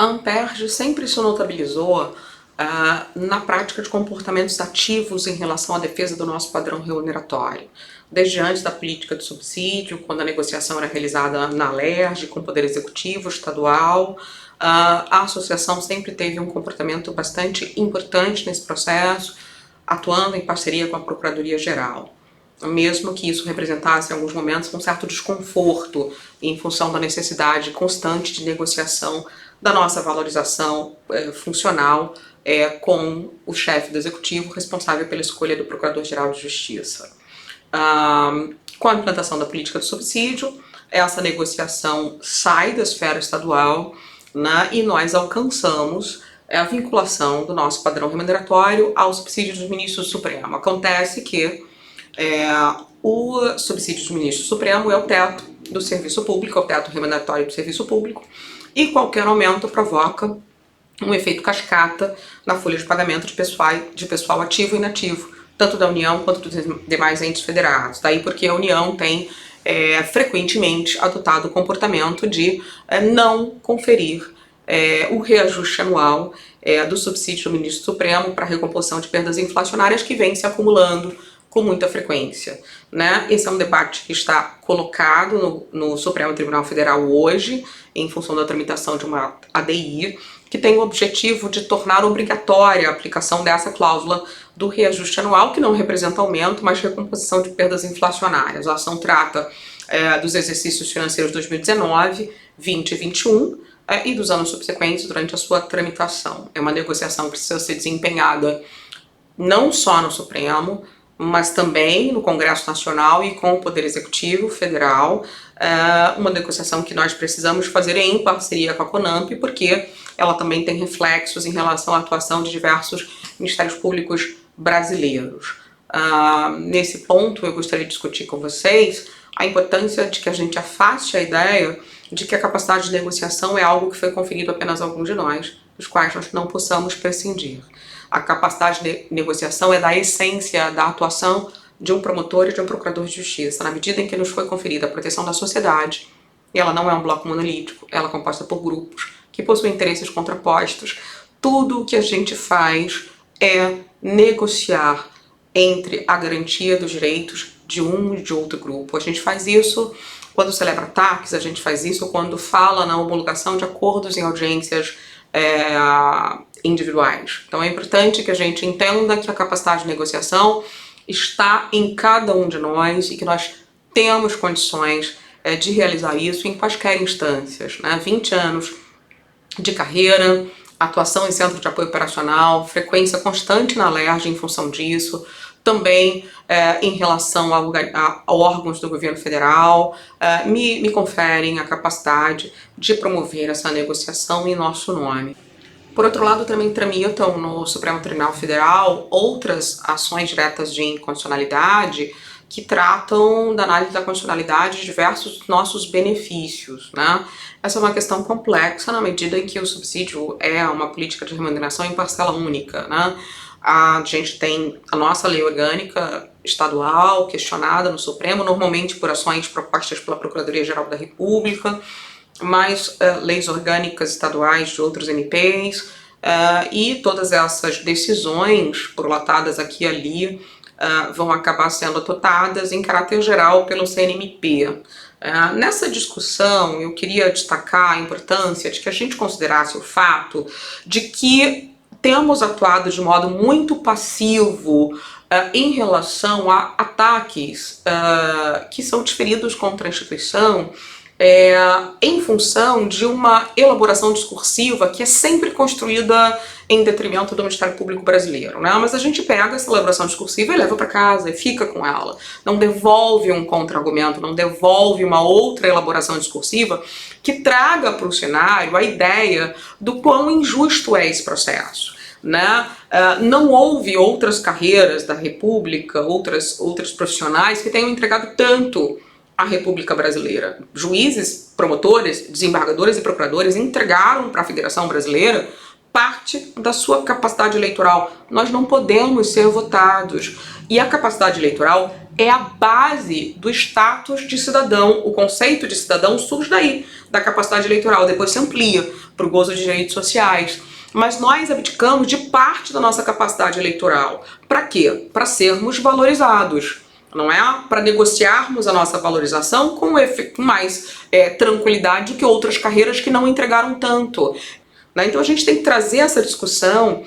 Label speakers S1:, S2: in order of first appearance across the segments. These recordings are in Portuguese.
S1: A Amperj sempre se notabilizou na prática de comportamentos ativos em relação à defesa do nosso padrão remuneratório. Desde antes da política de subsídio, quando a negociação era realizada na Alerj, com o Poder Executivo Estadual, a associação sempre teve um comportamento bastante importante nesse processo, atuando em parceria com a Procuradoria-Geral. Mesmo que isso representasse em alguns momentos um certo desconforto em função da necessidade constante de negociação da nossa valorização funcional com o chefe do Executivo responsável pela escolha do Procurador-Geral de Justiça. Com a implantação da política do subsídio, essa negociação sai da esfera estadual, né, e nós alcançamos a vinculação do nosso padrão remuneratório ao subsídio dos ministros do Supremo. Acontece que o subsídio do ministro Supremo é o teto do serviço público, é o teto remuneratório do serviço público, e qualquer aumento provoca um efeito cascata na folha de pagamento de pessoal ativo e inativo, tanto da União quanto dos demais entes federados. Daí porque a União tem frequentemente adotado o comportamento de não conferir o reajuste anual do subsídio do ministro Supremo para recomposição de perdas inflacionárias que vem se acumulando com muita frequência, né? Esse é um debate que está colocado no Supremo Tribunal Federal hoje, em função da tramitação de uma ADI, que tem o objetivo de tornar obrigatória a aplicação dessa cláusula do reajuste anual, que não representa aumento, mas recomposição de perdas inflacionárias. A ação trata dos exercícios financeiros 2019, 20 e 21, e dos anos subsequentes durante a sua tramitação. É uma negociação que precisa ser desempenhada não só no Supremo, mas também no Congresso Nacional e com o Poder Executivo Federal, uma negociação que nós precisamos fazer em parceria com a CONAMP, porque ela também tem reflexos em relação à atuação de diversos ministérios públicos brasileiros. Nesse ponto, eu gostaria de discutir com vocês a importância de que a gente afaste a ideia de que a capacidade de negociação é algo que foi conferido apenas a alguns de nós, dos quais nós não possamos prescindir. A capacidade de negociação é da essência da atuação de um promotor e de um procurador de justiça, na medida em que nos foi conferida a proteção da sociedade, e ela não é um bloco monolítico, ela é composta por grupos que possuem interesses contrapostos. Tudo o que a gente faz é negociar entre a garantia dos direitos de um e de outro grupo. A gente faz isso quando celebra ataques, a gente faz isso quando fala na homologação de acordos em audiências individuais. Então é importante que a gente entenda que a capacidade de negociação está em cada um de nós e que nós temos condições de realizar isso em quaisquer instâncias, né? 20 anos de carreira, atuação em centro de apoio operacional, frequência constante na Alerj em função disso, também em relação a órgãos do governo federal, me conferem a capacidade de promover essa negociação em nosso nome. Por outro lado, também tramitam no Supremo Tribunal Federal outras ações diretas de inconstitucionalidade que tratam da análise da constitucionalidade de diversos nossos benefícios, né? Essa é uma questão complexa na medida em que o subsídio é uma política de remuneração em parcela única, né? A gente tem a nossa lei orgânica estadual questionada no Supremo, normalmente por ações propostas pela Procuradoria-Geral da República, mais leis orgânicas estaduais de outros MPs, e todas essas decisões prolatadas aqui e ali vão acabar sendo adotadas em caráter geral pelo CNMP. Nessa discussão, eu queria destacar a importância de que a gente considerasse o fato de que temos atuado de modo muito passivo em relação a ataques que são desferidos contra a instituição em função de uma elaboração discursiva que é sempre construída em detrimento do Ministério Público brasileiro, né? Mas a gente pega essa elaboração discursiva e leva para casa e fica com ela. Não devolve um contra-argumento, não devolve uma outra elaboração discursiva que traga para o cenário a ideia do quão injusto é esse processo, né? Não houve outras carreiras da República, outras profissionais que tenham entregado tanto à República Brasileira. Juízes, promotores, desembargadores e procuradores entregaram para a Federação Brasileira parte da sua capacidade eleitoral. Nós não podemos ser votados E a capacidade eleitoral é a base do status de cidadão. O conceito de cidadão surge daí, da capacidade eleitoral, depois se amplia para o gozo de direitos sociais. Mas nós abdicamos de parte da nossa capacidade eleitoral. Para quê? Para sermos valorizados. Não é? Para negociarmos a nossa valorização com mais tranquilidade que outras carreiras que não entregaram tanto. Né? Então a gente tem que trazer essa discussão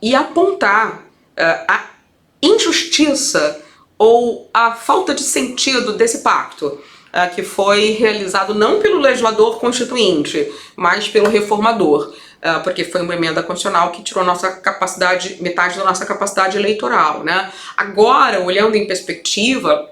S1: e apontar a injustiça ou a falta de sentido desse pacto, que foi realizado não pelo legislador constituinte, mas pelo reformador, porque foi uma emenda constitucional que tirou nossa capacidade, metade da nossa capacidade eleitoral, né? Agora, olhando em perspectiva,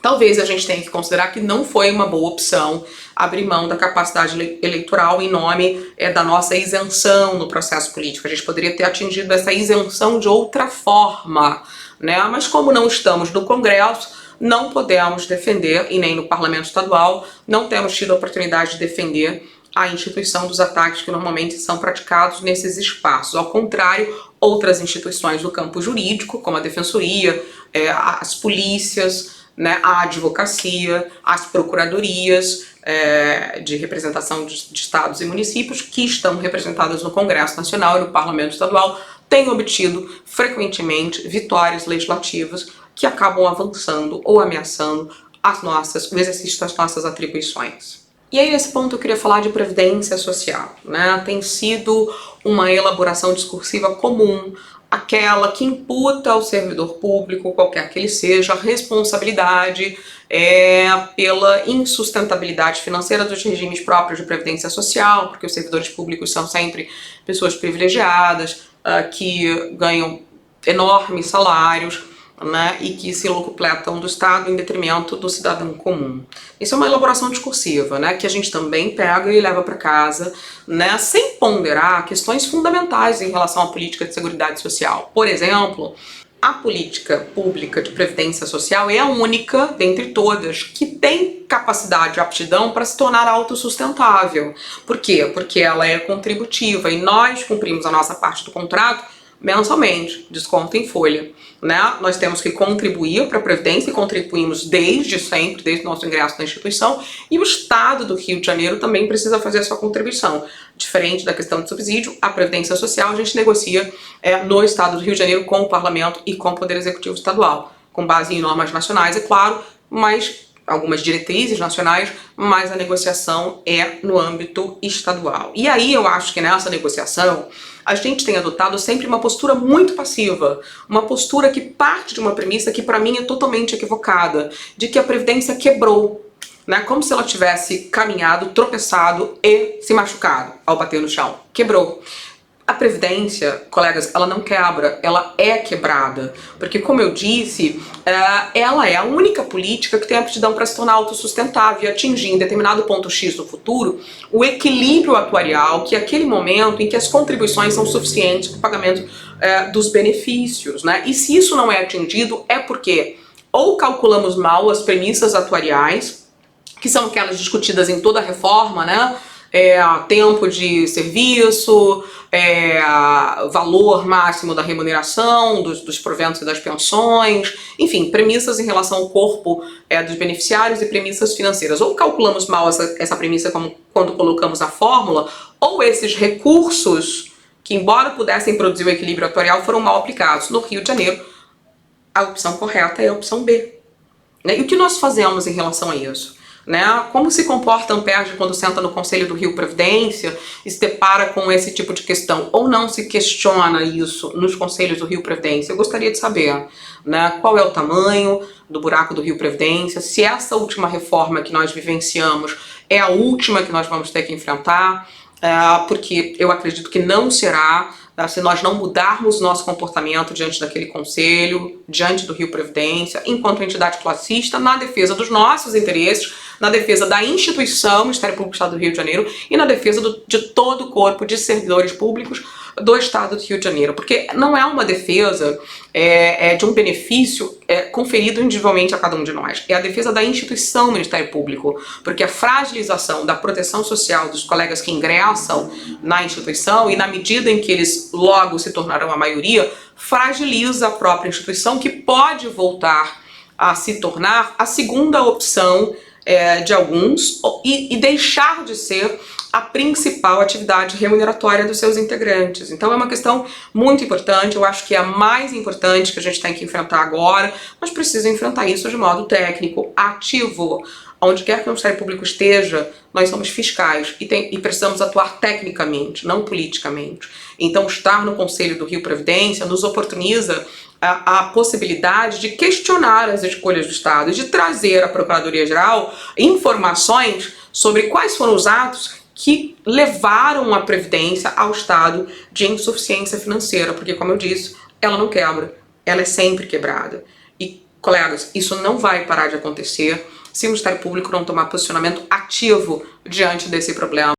S1: talvez a gente tenha que considerar que não foi uma boa opção abrir mão da capacidade eleitoral em nome da nossa isenção no processo político. A gente poderia ter atingido essa isenção de outra forma, né? Mas como não estamos no Congresso, não podemos defender, e nem no Parlamento Estadual, não temos tido a oportunidade de defender a instituição dos ataques que normalmente são praticados nesses espaços. Ao contrário, outras instituições do campo jurídico, como a Defensoria, as polícias, né, a advocacia, as procuradorias de representação de estados e municípios que estão representadas no Congresso Nacional e no Parlamento Estadual têm obtido frequentemente vitórias legislativas que acabam avançando ou ameaçando o exercício das nossas atribuições. E aí, nesse ponto, eu queria falar de previdência social, né? Tem sido uma elaboração discursiva comum, aquela que imputa ao servidor público, qualquer que ele seja, responsabilidade pela insustentabilidade financeira dos regimes próprios de previdência social, porque os servidores públicos são sempre pessoas privilegiadas, que ganham enormes salários, né, e que se locupletam do Estado em detrimento do cidadão comum. Isso é uma elaboração discursiva, né, que a gente também pega e leva para casa, né, sem ponderar questões fundamentais em relação à política de seguridade social. Por exemplo, a política pública de previdência social é a única, dentre todas, que tem capacidade e aptidão para se tornar autossustentável. Por quê? Porque ela é contributiva e nós cumprimos a nossa parte do contrato mensalmente, desconto em folha, né? Nós temos que contribuir para a Previdência e contribuímos desde sempre, desde o nosso ingresso na instituição, e o Estado do Rio de Janeiro também precisa fazer a sua contribuição. Diferente da questão de subsídio, a Previdência Social a gente negocia no Estado do Rio de Janeiro com o Parlamento e com o Poder Executivo Estadual, com base em normas nacionais, é claro, mas algumas diretrizes nacionais, mas a negociação é no âmbito estadual. E aí eu acho que nessa negociação a gente tem adotado sempre uma postura muito passiva, uma postura que parte de uma premissa que para mim é totalmente equivocada, de que a Previdência quebrou, né? Como se ela tivesse caminhado, tropeçado e se machucado ao bater no chão. Quebrou. A Previdência, colegas, ela não quebra, ela é quebrada, porque, como eu disse, ela é a única política que tem aptidão para se tornar autossustentável e atingir em determinado ponto X do futuro o equilíbrio atuarial, que é aquele momento em que as contribuições são suficientes para o pagamento dos benefícios, né? E se isso não é atingido, é porque ou calculamos mal as premissas atuariais, que são aquelas discutidas em toda a reforma, né? Tempo de serviço, valor máximo da remuneração, dos proventos e das pensões, enfim, premissas em relação ao corpo dos beneficiários e premissas financeiras. Ou calculamos mal essa premissa quando colocamos a fórmula, ou esses recursos que, embora pudessem produzir o equilíbrio atuarial, foram mal aplicados. No Rio de Janeiro, a opção correta é a opção B. Né? E o que nós fazemos em relação a isso? Né? Como se comporta a Amperd quando senta no Conselho do Rio Previdência e se depara com esse tipo de questão? Ou não se questiona isso nos Conselhos do Rio Previdência? Eu gostaria de saber, né, qual é o tamanho do buraco do Rio Previdência, se essa última reforma que nós vivenciamos é a última que nós vamos ter que enfrentar, porque eu acredito que não será, se nós não mudarmos nosso comportamento diante daquele conselho, diante do Rio Previdência, enquanto entidade classista, na defesa dos nossos interesses, na defesa da instituição Ministério Público do Estado do Rio de Janeiro e na defesa de todo o corpo de servidores públicos do Estado do Rio de Janeiro, porque não é uma defesa de um benefício conferido individualmente a cada um de nós, é a defesa da instituição Ministério Público, porque a fragilização da proteção social dos colegas que ingressam na instituição, e na medida em que eles logo se tornarão a maioria, fragiliza a própria instituição, que pode voltar a se tornar a segunda opção de alguns e deixar de ser a principal atividade remuneratória dos seus integrantes. Então é uma questão muito importante, eu acho que é a mais importante que a gente tem que enfrentar agora, mas precisa enfrentar isso de modo técnico, ativo. Onde quer que o Ministério Público esteja, nós somos fiscais e precisamos atuar tecnicamente, não politicamente. Então estar no Conselho do Rio Previdência nos oportuniza a possibilidade de questionar as escolhas do Estado e de trazer à Procuradoria-Geral informações sobre quais foram os atos que levaram a Previdência ao estado de insuficiência financeira, porque, como eu disse, ela não quebra, ela é sempre quebrada. E, colegas, isso não vai parar de acontecer se o Ministério Público não tomar posicionamento ativo diante desse problema.